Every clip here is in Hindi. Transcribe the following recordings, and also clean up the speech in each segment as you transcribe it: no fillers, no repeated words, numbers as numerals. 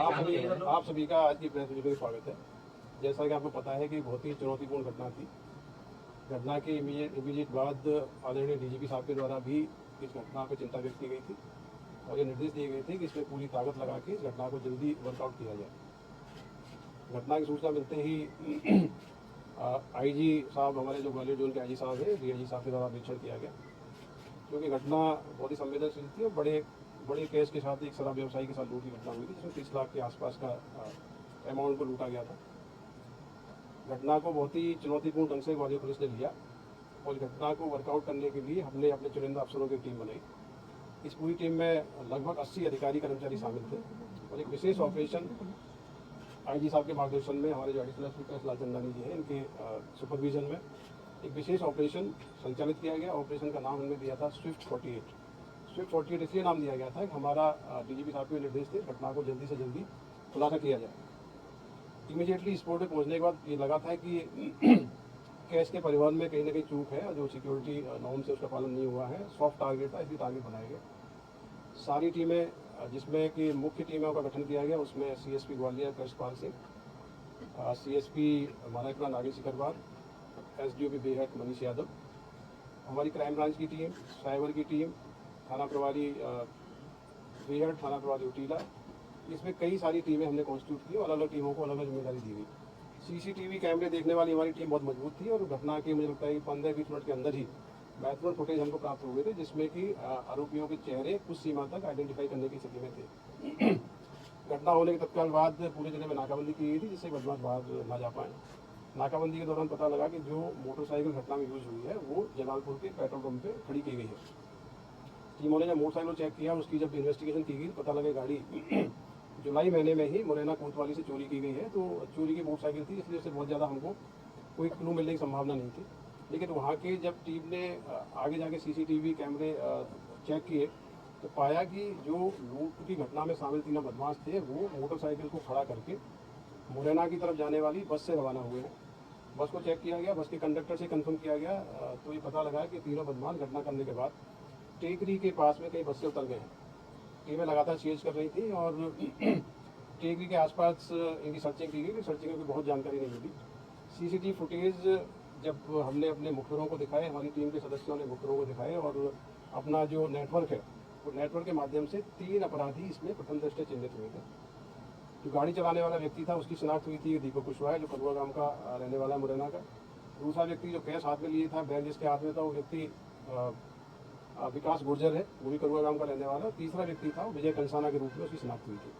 आप सभी का आज की प्रेस रिलीज में स्वागत है। जैसा कि आपको पता है कि बहुत ही चुनौतीपूर्ण घटना थी। घटना के इमीडिएट बाद आदरणीय डीजीपी साहब के द्वारा भी इस घटना पर चिंता व्यक्त की गई थी और ये निर्देश दिए गए थे कि इसमें पूरी ताकत लगा के इस घटना को जल्दी वर्कआउट किया जाए। घटना की सूचना मिलते ही आईजी साहब, हमारे जो ग्वालियर जोन के आईजी साहब हैं, डीआईजी साहब के द्वारा निरीक्षण किया गया, क्योंकि घटना बहुत ही संवेदनशील थी और बड़े केस के साथ एक शराब व्यवसायी के साथ लूट की घटना हुई थी, जिसमें 30 लाख के आसपास का अमाउंट को लूटा गया था। घटना को बहुत ही चुनौतीपूर्ण ढंग से ग्वालियर पुलिस ने लिया और घटना को वर्कआउट करने के लिए हमने अपने चुनिंदा अफसरों की टीम बनाई। इस पूरी टीम में लगभग 80 अधिकारी कर्मचारी शामिल थे और एक विशेष ऑपरेशन आईजी साहब के मार्गदर्शन में, हमारे जो एडिशनल स्पीकर लालचंदानी जी हैं, इनके सुपरविजन में एक विशेष ऑपरेशन संचालित किया गया। ऑपरेशन का नाम हमने दिया था स्विफ्ट 48। स्विफ्ट 48 इसलिए नाम दिया गया था कि हमारा डीजीपी साहब के निर्देश थे घटना को जल्दी से जल्दी खुलासा किया जाए। इमीडिएटली स्पॉट पे पहुंचने के बाद ये लगा था कि केस के परिवहन में कहीं ना कहीं चूक है, जो सिक्योरिटी नॉर्म से उसका पालन नहीं हुआ है। सॉफ्ट टारगेट था, इसलिए टारगेट बनाया गया। सारी टीमें, जिसमें कि मुख्य टीमों का गठन किया गया, उसमें सीएसपी ग्वालियर कृष्णपाल सिंह, सीएसपी मानेकरा नागेश सिकरवार, एसडीओपी बेहट मनीष यादव, हमारी क्राइम ब्रांच की टीम, साइबर की टीम, थाना प्रभारी बेहट, थाना प्रभारी उटीला, इसमें कई सारी टीमें हमने कॉन्स्टिट्यूट की और अलग अलग टीमों को अलग अलग जिम्मेदारी दी गई। सीसीटीवी कैमरे देखने वाली हमारी टीम बहुत मजबूत थी और घटना के मुझे लगता है कि 15-20 मिनट के अंदर ही महत्वपूर्ण फुटेज हमको प्राप्त हो गए थे, जिसमें कि आरोपियों के चेहरे कुछ सीमा तक आइडेंटिफाई करने की स्थिति में थे। घटना होने के तत्काल बाद पूरे जिले में नाकाबंदी की गई थी, जिससे बदमाश बाहर ना जा पाए। नाकाबंदी के दौरान पता लगा कि जो मोटरसाइकिल घटना में यूज हुई है वो जलालपुर के पेट्रोल पंप पे खड़ी की गई है। टीमों ने जब मोटरसाइकिल चेक किया, उसकी जब इन्वेस्टिगेशन की गई, पता लगा गाड़ी जुलाई महीने में ही मुरैना कोतवाली से चोरी की गई है। तो चोरी की मोटरसाइकिल थी, इसलिए उससे बहुत ज़्यादा हमको कोई क्लू मिलने की संभावना नहीं थी। लेकिन वहाँ के जब टीम ने आगे जाके सीसीटीवी कैमरे चेक किए तो पाया कि जो लूट की घटना में शामिल 3 बदमाश थे वो मोटरसाइकिल को खड़ा करके मुरैना की तरफ जाने वाली बस से रवाना हुए हैं। बस को चेक किया गया, बस के कंडक्टर से कंफर्म किया गया तो ये पता लगा कि तीनों बदमाश घटना करने के बाद टेकरी के पास में कई बस से उतर गए हैं। टीमें लगातार चेज कर रही थी और टेकरी के आसपास इनकी सर्चिंग की गई। सर्चिंग में बहुत जानकारी नहीं मिली। सीसीटीवी फुटेज जब हमने अपने मुखबिरों को दिखाए, हमारी टीम के सदस्यों ने मुखबिरों को दिखाए और अपना जो नेटवर्क है, वो नेटवर्क के माध्यम से 3 अपराधी इसमें प्रथम दृष्टया चिन्हित हुए थे। जो गाड़ी चलाने वाला व्यक्ति था उसकी शिनाख्त हुई थी दीपक कुशवाहा, जो करुआ गांव का रहने वाला है, मुरैना का। दूसरा व्यक्ति जो कैश हाथ में लिए था, बैग जिसके हाथ में था, वो व्यक्ति विकास गुर्जर है, वो भी करुआ गांव का रहने वाला। तीसरा व्यक्ति था विजय कंसाना के रूप में उसकी शिनाख्त हुई थी।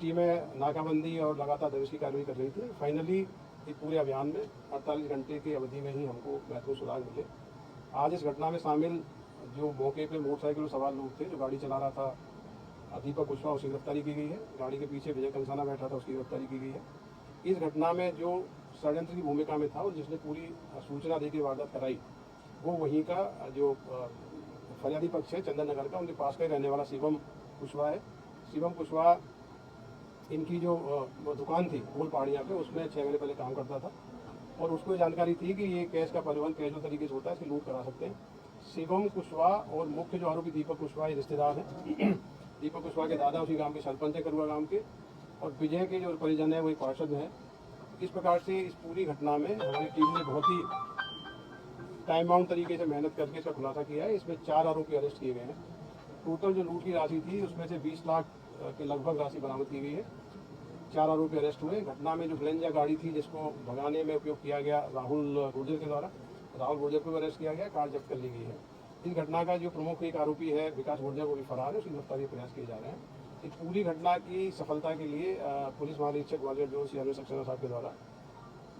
टीमें नाकाबंदी और लगातार दबिश की कार्रवाई कर रही थी। फाइनली इस पूरे अभियान में 48 घंटे की अवधि में ही हमको महत्वपूर्ण सुराग मिले। आज इस घटना में शामिल जो मौके पे मोटरसाइकिल सवार लोग थे, जो गाड़ी चला रहा था दीपक कुशवाहा, उसकी गिरफ्तारी की गई है। गाड़ी के पीछे विजय कंसाना बैठा था, उसकी गिरफ्तारी की गई है। इस घटना में जो षड्यंत्र की भूमिका में था और जिसने पूरी सूचना देकर वारदात कराई, वो वहीं का जो फरियादी पक्ष है चंदन नगर का, उनके पास का ही रहने वाला शिवम कुशवाहा है। शिवम कुशवाहा, इनकी जो दुकान थी गोल पहाड़ियाँ पे, उसमें 6 महीने पहले काम करता था और उसको जानकारी थी कि ये कैश का परिवहन कैजुअल तरीके से होता है, इसकी लूट करा सकते हैं। शिवम कुशवाहा और मुख्य जो आरोपी दीपक कुशवाहा रिश्तेदार हैं। दीपक कुशवाहा के दादा उसी गांव के सरपंच है, करुआ गांव के, और विजय के जो परिजन है वो एक पार्षद है। इस प्रकार से इस पूरी घटना में हमारी टीम ने बहुत ही टाइम बाउंड तरीके से मेहनत करके इसका खुलासा किया है। इसमें 4 आरोपी अरेस्ट किए गए हैं। टोटल जो लूट की राशि थी उसमें से 20 लाख के लगभग राशि बरामद की गई है। 4 आरोपी अरेस्ट हुए। घटना में जो ग्लेंजा गाड़ी थी जिसको भगाने में उपयोग किया गया राहुल गुर्जर के द्वारा, राहुल गुर्जर को अरेस्ट किया गया, कार जब्त कर ली गई है। इस घटना का जो प्रमुख एक आरोपी है विकास गुर्जर, वो भी फरार है, उसकी गिरफ्तारी के प्रयास किए जा रहे हैं। इस पूरी घटना की सफलता के लिए पुलिस महानिरीक्षक ग्वालियर जोन सी सक्सेना साहब के द्वारा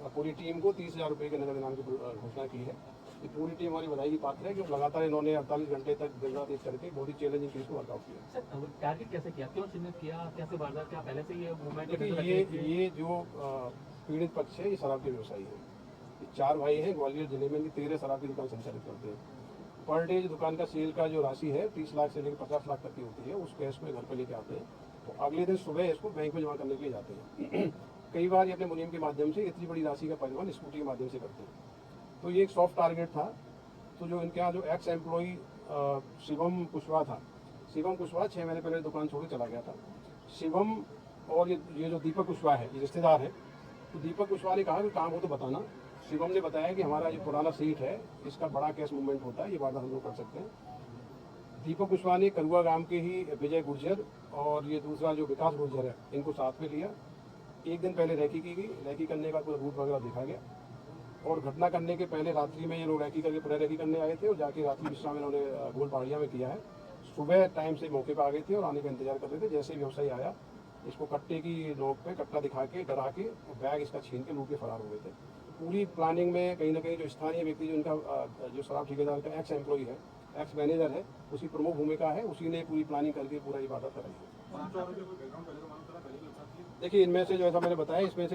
पूरी टीम को 30,000 रुपये के नगद इनाम की घोषणा की है। ये पूरी टीम हमारी बधाई की पात्र है कि लगातार इन्होंने 48 घंटे तक दिन रात एक करके बहुत ही चैलेंजिंग केस को वर्कआउट किया। सर, टारगेट कैसे किया, क्यों चिन्हित किया, कैसे वारदात किया, पहले से ये मूवमेंट? देखिए, ये जो पीड़ित पक्ष है ये शराब के व्यवसायी है। ये 4 भाई हैं ग्वालियर जिले में, 13 शराब की दुकान संचालित करते हैं। पर डे दुकान का सेल का जो राशि है 30 लाख से लेकर 50 लाख तक की होती है, उस कैश में घर पर लेके आते हैं। तो अगले दिन सुबह इसको बैंक में जमा करने के लिए जाते हैं। कई बार ये अपने मुनीम के माध्यम से इतनी बड़ी राशि का परिवहन स्कूटी के माध्यम से करते हैं। तो ये एक सॉफ्ट टारगेट था। तो जो इनके यहाँ जो एक्स एम्प्लॉई शिवम कुशवाहा था, शिवम कुशवाहा 6 महीने पहले दुकान छोड़ के चला गया था। शिवम और ये जो दीपक कुशवाहा है, ये रिश्तेदार है, तो दीपक कुशवाहा ने कहा कि काम हो तो बताना। शिवम ने बताया कि हमारा जो पुराना सीट है, इसका बड़ा कैश मूवमेंट होता है, ये वारदात हम लोग कर सकते हैं। दीपक कुशवाहा ने करुआ गांव के ही विजय गुर्जर और ये दूसरा जो विकास गुर्जर है, इनको साथ में लिया। एक दिन पहले रैकी की गई, रैकी करने का पूरा रूट वगैरह देखा गया, और घटना करने के पहले रात्रि में ये लोग रैकी करके पुनः रैकी करने आए थे, और जाके रात्रि विश्राम इन्होंने गोल पहाड़िया में किया है। सुबह टाइम से मौके पर आ गए थे और आने का इंतजार कर रहे थे। जैसे ही व्यवसायी आया, इसको कट्टे की नोक पे कट्टा दिखा के, डरा के, बैग इसका छीन के लूट के फरार हो गए थे। पूरी प्लानिंग में कहीं ना कहीं जो स्थानीय व्यक्ति, जो इनका जो शराब ठेकेदार का एक्स एम्प्लॉई है, एक्स मैनेजर है, उसकी प्रमुख भूमिका है, उसी ने पूरी प्लानिंग करके पूरा ये वारदात कराई है। देखिए, इनमें से जो ऐसा मैंने बताया, इसमें से